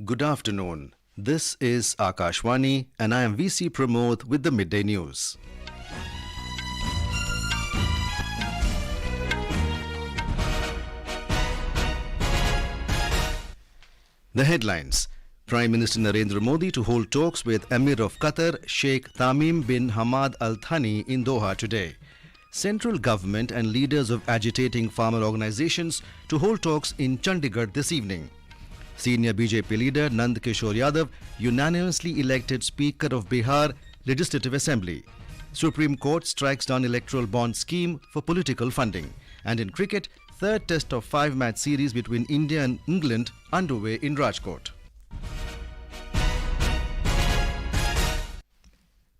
Good afternoon. This is Akashwani and I am VC Pramod with the Midday News. The headlines. Prime Minister Narendra Modi to hold talks with Emir of Qatar, Sheikh Tamim bin Hamad Al Thani in Doha today. Central government and leaders of agitating farmer organizations to hold talks in Chandigarh this evening. Senior BJP leader Nand Kishore Yadav unanimously elected Speaker of Bihar Legislative Assembly. Supreme Court strikes down electoral bond scheme for political funding. And in cricket, third test of 5-match series between India and England underway in Rajkot.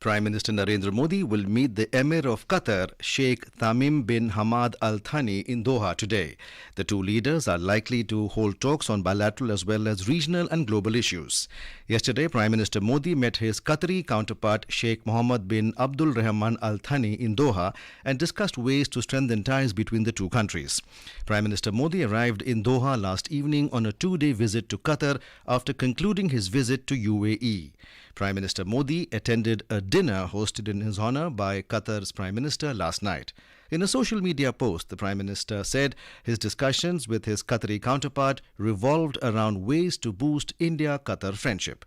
Prime Minister Narendra Modi will meet the Emir of Qatar, Sheikh Tamim bin Hamad Al Thani in Doha today. The two leaders are likely to hold talks on bilateral as well as regional and global issues. Yesterday, Prime Minister Modi met his Qatari counterpart Sheikh Mohammed bin Abdul Rahman Al Thani in Doha and discussed ways to strengthen ties between the two countries. Prime Minister Modi arrived in Doha last evening on a 2-day visit to Qatar after concluding his visit to UAE. Prime Minister Modi attended a dinner hosted in his honor by Qatar's Prime Minister last night. In a social media post, the Prime Minister said his discussions with his Qatari counterpart revolved around ways to boost India-Qatar friendship.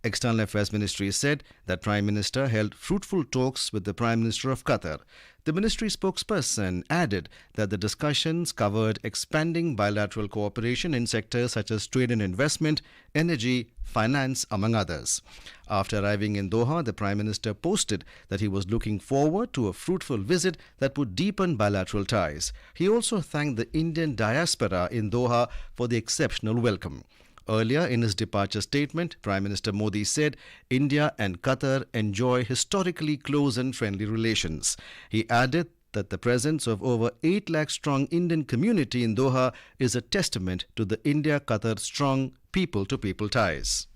External Affairs Ministry said that Prime Minister held fruitful talks with the Prime Minister of Qatar. The ministry spokesperson added that the discussions covered expanding bilateral cooperation in sectors such as trade and investment, energy, finance, among others. After arriving in Doha, the Prime Minister posted that he was looking forward to a fruitful visit that would deepen bilateral ties. He also thanked the Indian diaspora in Doha for the exceptional welcome. Earlier in his departure statement, Prime Minister Modi said India and Qatar enjoy historically close and friendly relations. He added that the presence of over 8 lakh strong Indian community in Doha is a testament to the India-Qatar strong people-to-people ties.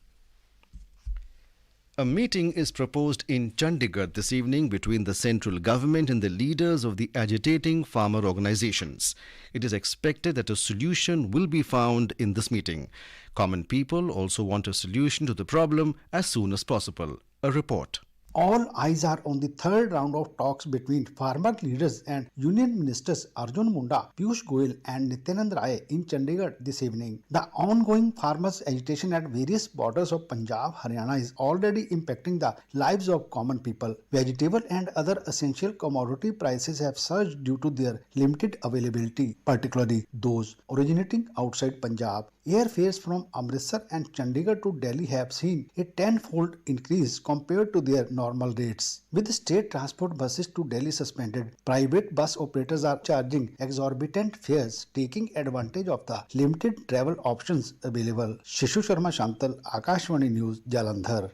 A meeting is proposed in Chandigarh this evening between the central government and the leaders of the agitating farmer organizations. It is expected that a solution will be found in this meeting. Common people also want a solution to the problem as soon as possible. A report. All eyes are on the third round of talks between farmer leaders and Union Ministers Arjun Munda, Piyush Goyal and Nityanand Rai in Chandigarh this evening. The ongoing farmers' agitation at various borders of Punjab, Haryana is already impacting the lives of common people. Vegetable and other essential commodity prices have surged due to their limited availability, particularly those originating outside Punjab. Airfares from Amritsar and Chandigarh to Delhi have seen a 10-fold increase compared to their normal rates. With state transport buses to Delhi suspended, private bus operators are charging exorbitant fares, taking advantage of the limited travel options available. Shishu Sharma Shantal, Akashwani News, Jalandhar.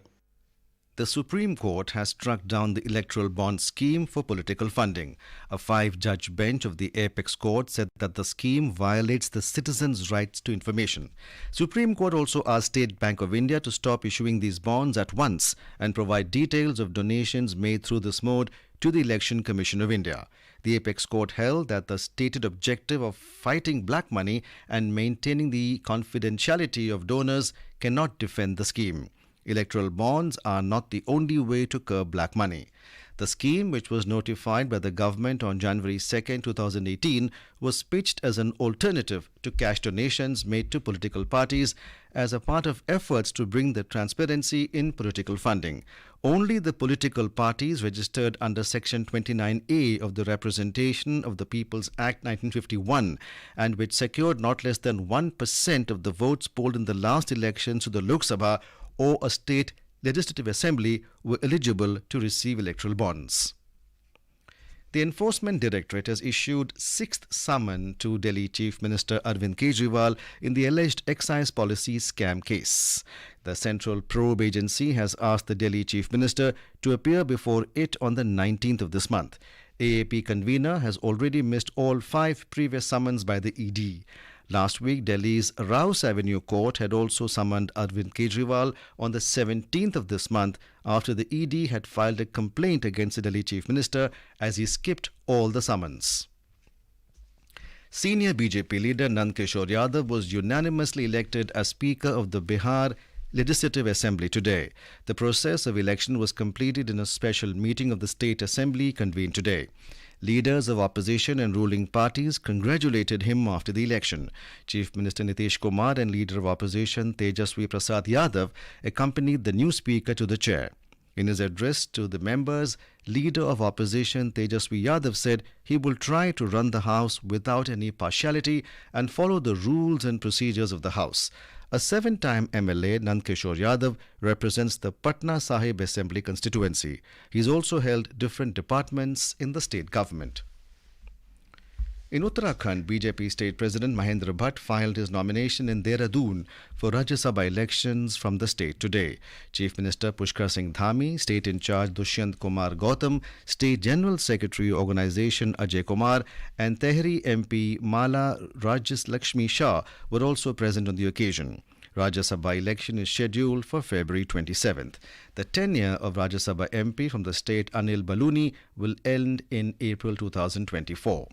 The Supreme Court has struck down the electoral bond scheme for political funding. A 5-judge bench of the Apex Court said that the scheme violates the citizens' rights to information. Supreme Court also asked State Bank of India to stop issuing these bonds at once and provide details of donations made through this mode to the Election Commission of India. The Apex Court held that the stated objective of fighting black money and maintaining the confidentiality of donors cannot defend the scheme. Electoral bonds are not the only way to curb black money. The scheme, which was notified by the government on January 2, 2018, was pitched as an alternative to cash donations made to political parties as a part of efforts to bring the transparency in political funding. Only the political parties registered under Section 29A of the Representation of the People's Act 1951 and which secured not less than 1% of the votes polled in the last elections to the Lok Sabha or a state legislative assembly were eligible to receive electoral bonds. The Enforcement Directorate has issued 6th summon to Delhi Chief Minister Arvind Kejriwal in the alleged excise policy scam case. The Central Probe Agency has asked the Delhi Chief Minister to appear before it on the 19th of this month. AAP convener has already missed all 5 previous summons by the ED. Last week, Delhi's Rouse Avenue Court had also summoned Arvind Kejriwal on the 17th of this month after the ED had filed a complaint against the Delhi Chief Minister as he skipped all the summons. Senior BJP leader Nand Kishore Yadav was unanimously elected as Speaker of the Bihar Legislative Assembly today. The process of election was completed in a special meeting of the State Assembly convened today. Leaders of opposition and ruling parties congratulated him after the election. Chief Minister Nitish Kumar and Leader of Opposition Tejaswi Prasad Yadav accompanied the new Speaker to the chair. In his address to the members, Leader of Opposition Tejaswi Yadav said he will try to run the House without any partiality and follow the rules and procedures of the House. A 7-time MLA, Nand Kishore Yadav, represents the Patna Sahib Assembly constituency. He's also held different departments in the state government. In Uttarakhand, BJP State President Mahendra Bhatt filed his nomination in Dehradun for Rajya Sabha elections from the state today. Chief Minister Pushkar Singh Dhami, State in charge Dushyant Kumar Gautam, State General Secretary Organisation Ajay Kumar and Tehri MP Mala Rajas Lakshmi Shah were also present on the occasion. Rajya Sabha election is scheduled for February 27th. The tenure of Rajya Sabha MP from the state Anil Baluni will end in April 2024.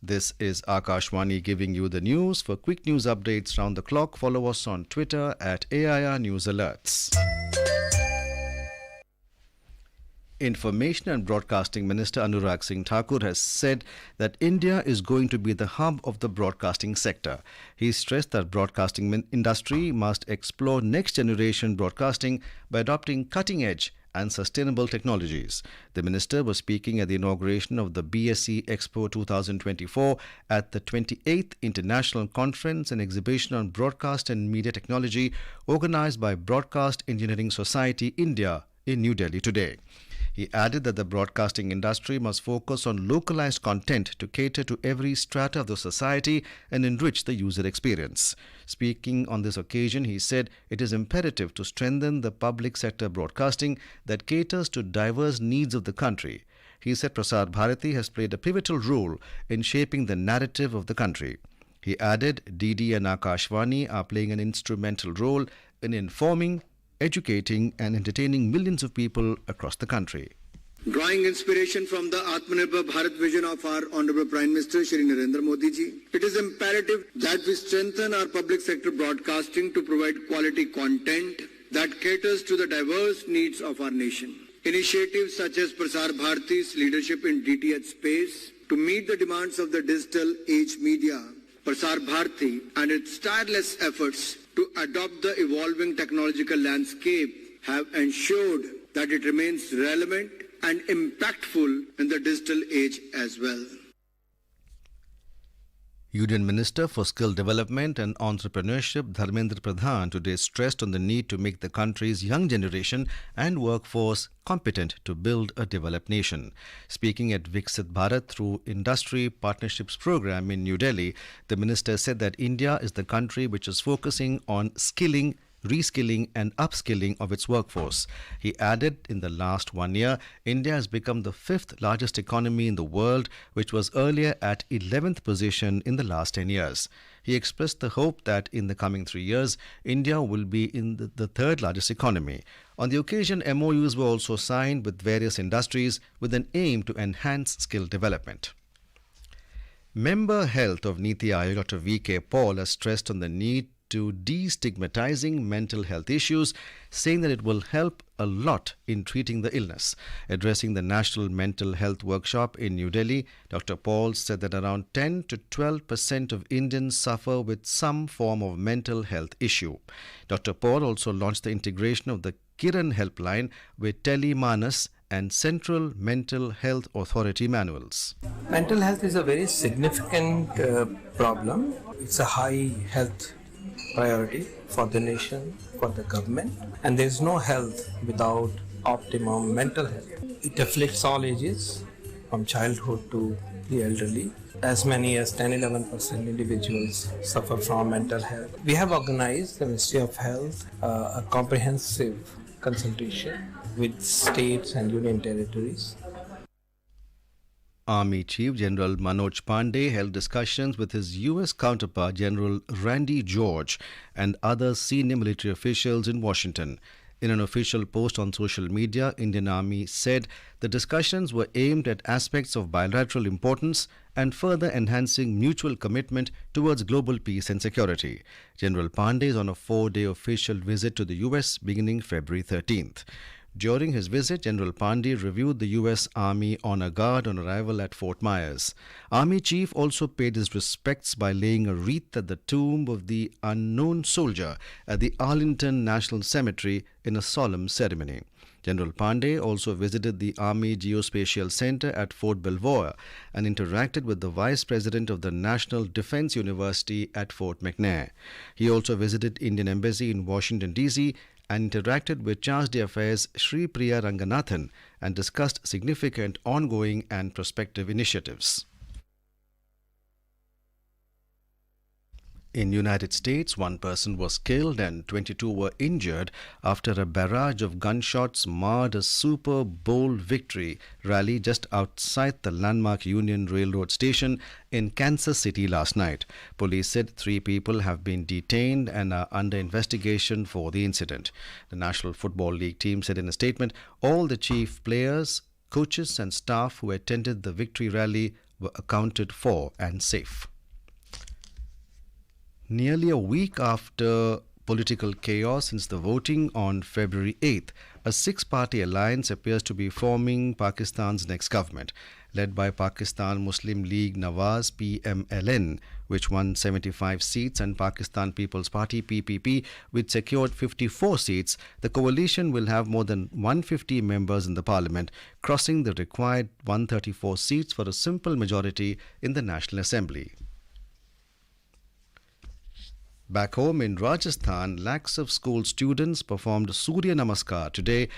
This is Akashwani giving you the news. For quick news updates round the clock, follow us on Twitter at AIR News Alerts. Information and Broadcasting Minister Anurag Singh Thakur has said that India is going to be the hub of the broadcasting sector. He stressed that broadcasting industry must explore next generation broadcasting by adopting cutting-edge and sustainable technologies. The minister was speaking at the inauguration of the BSE Expo 2024 at the 28th International Conference and Exhibition on Broadcast and Media Technology organized by Broadcast Engineering Society India in New Delhi today. He added that the broadcasting industry must focus on localized content to cater to every strata of the society and enrich the user experience. Speaking on this occasion, he said it is imperative to strengthen the public sector broadcasting that caters to diverse needs of the country. He said Prasar Bharati has played a pivotal role in shaping the narrative of the country. He added DD and Akashvani are playing an instrumental role in informing, educating and entertaining millions of people across the country. Drawing inspiration from the Atmanirbhar Bharat vision of our Honorable Prime Minister Shri Narendra Modi ji, it is imperative that we strengthen our public sector broadcasting to provide quality content that caters to the diverse needs of our nation. Initiatives such as Prasar Bharati's leadership in DTH space to meet the demands of the digital age media, Prasar Bharati and its tireless efforts to adopt the evolving technological landscape have ensured that it remains relevant and impactful in the digital age as well. Union Minister for Skill Development and Entrepreneurship Dharmendra Pradhan today stressed on the need to make the country's young generation and workforce competent to build a developed nation. Speaking at Viksit Bharat through Industry Partnerships Program in New Delhi, the minister said that India is the country which is focusing on skilling, reskilling and upskilling of its workforce. He added in the last 1 year, India has become the 5th largest economy in the world, which was earlier at 11th position in the last 10 years. He expressed the hope that in the coming 3 years, India will be in the 3rd largest economy. On the occasion, MOUs were also signed with various industries with an aim to enhance skill development. Member Health of Niti Aayog Dr. V.K. Paul has stressed on the need to destigmatizing mental health issues, saying that it will help a lot in treating the illness. Addressing the National Mental Health Workshop in New Delhi, Dr. Paul said that around 10 to 12% of Indians suffer with some form of mental health issue. Dr. Paul also launched the integration of the Kiran helpline with Telemanas and Central Mental Health Authority manuals. Mental health is a very significant problem. It's a high health priority for the nation, for the government, and there is no health without optimum mental health. It afflicts all ages, from childhood to the elderly. As many as 10-11% individuals suffer from mental health. We have organized the Ministry of Health a comprehensive consultation with states and union territories. Army Chief General Manoj Pandey held discussions with his U.S. counterpart General Randy George and other senior military officials in Washington. In an official post on social media, Indian Army said the discussions were aimed at aspects of bilateral importance and further enhancing mutual commitment towards global peace and security. General Pandey is on a 4-day official visit to the US beginning February 13th. During his visit, General Pandey reviewed the US Army Honor Guard on arrival at Fort Myers. Army Chief also paid his respects by laying a wreath at the tomb of the unknown soldier at the Arlington National Cemetery in a solemn ceremony. General Pandey also visited the Army Geospatial Center at Fort Belvoir and interacted with the Vice President of the National Defense University at Fort McNair. He also visited Indian Embassy in Washington, D.C. and interacted with Charge d'Affaires Sri Priya Ranganathan and discussed significant ongoing and prospective initiatives. In United States, one person was killed and 22 were injured after a barrage of gunshots marred a Super Bowl victory rally just outside the landmark Union Railroad station in Kansas City last night. Police said 3 people have been detained and are under investigation for the incident. The National Football League team said in a statement, all the chief players, coaches and staff who attended the victory rally were accounted for and safe. Nearly a week after political chaos since the voting on February 8th, a 6-party alliance appears to be forming Pakistan's next government, led by Pakistan Muslim League Nawaz PMLN, which won 75 seats, and Pakistan People's Party PPP, which secured 54 seats. The coalition will have more than 150 members in the parliament, crossing the required 134 seats for a simple majority in the National Assembly. Back home in Rajasthan, lakhs of school students performed Surya Namaskar today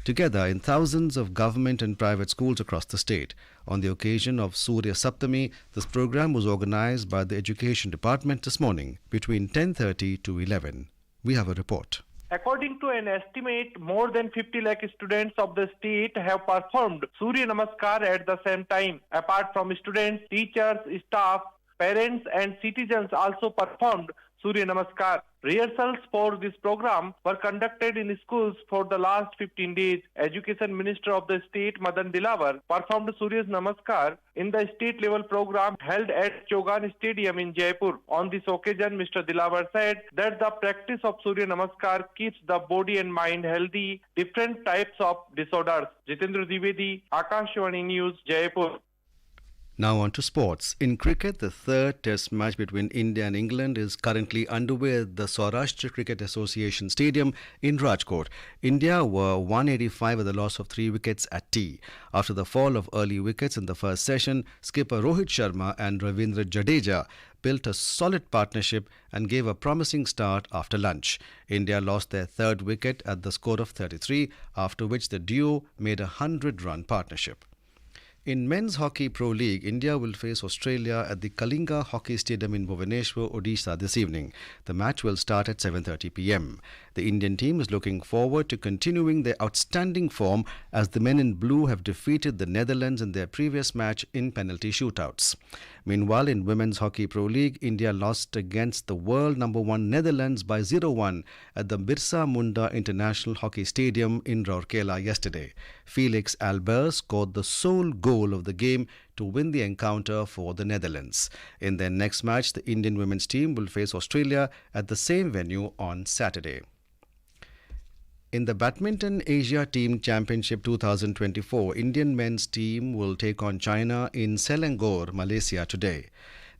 together in thousands of government and private schools across the state. On the occasion of Surya Saptami, this program was organized by the Education Department this morning between 10:30 to 11. We have a report. According to an estimate, more than 50 lakh students of the state have performed Surya Namaskar at the same time. Apart from students, teachers, staff, parents and citizens also performed Surya Namaskar. Rehearsals for this program were conducted in schools for the last 15 days. Education Minister of the state, Madan Dilawar, performed Surya Namaskar in the state-level program held at Chogan Stadium in Jaipur. On this occasion, Mr. Dilawar said that the practice of Surya Namaskar keeps the body and mind healthy, different types of disorders. Jitendra Dwivedi, Akashvani News, Jaipur. Now on to sports. In cricket, the third test match between India and England is currently underway at the Saurashtra Cricket Association Stadium in Rajkot. India were 185 at the loss of 3 wickets at tea. After the fall of early wickets in the first session, skipper Rohit Sharma and Ravindra Jadeja built a solid partnership and gave a promising start after lunch. India lost their third wicket at the score of 33, after which the duo made a 100-run partnership. In Men's Hockey Pro League, India will face Australia at the Kalinga Hockey Stadium in Bhubaneswar, Odisha this evening. The match will start at 7:30 p.m. The Indian team is looking forward to continuing their outstanding form as the men in blue have defeated the Netherlands in their previous match in penalty shootouts. Meanwhile, in Women's Hockey Pro League, India lost against the world number 1 Netherlands by 0-1 at the Birsa Munda International Hockey Stadium in Rourkela yesterday. Felix Albert scored the sole goal of the game to win the encounter for the Netherlands. In their next match, the Indian women's team will face Australia at the same venue on Saturday. In the Badminton Asia Team Championship 2024, Indian men's team will take on China in Selangor, Malaysia today.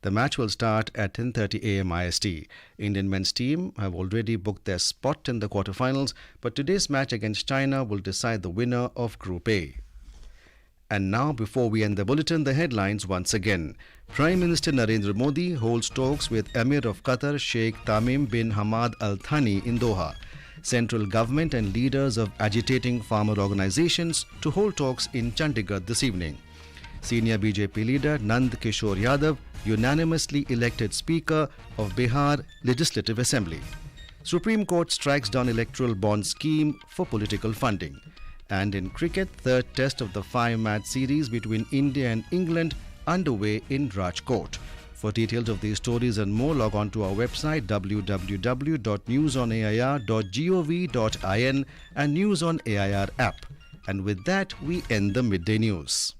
The match will start at 10:30 a.m. IST. Indian men's team have already booked their spot in the quarterfinals, but today's match against China will decide the winner of Group A. And now, before we end the bulletin, the headlines once again. Prime Minister Narendra Modi holds talks with Emir of Qatar, Sheikh Tamim bin Hamad Al Thani in Doha. Central government and leaders of agitating farmer organizations to hold talks in Chandigarh this evening. Senior BJP leader Nand Kishore Yadav unanimously elected Speaker of Bihar Legislative Assembly. Supreme Court strikes down electoral bond scheme for political funding. And in cricket, third test of the 5-match series between India and England underway in Rajkot. For details of these stories and more, log on to our website www.newsonair.gov.in and News on AIR app. And with that, we end the midday news.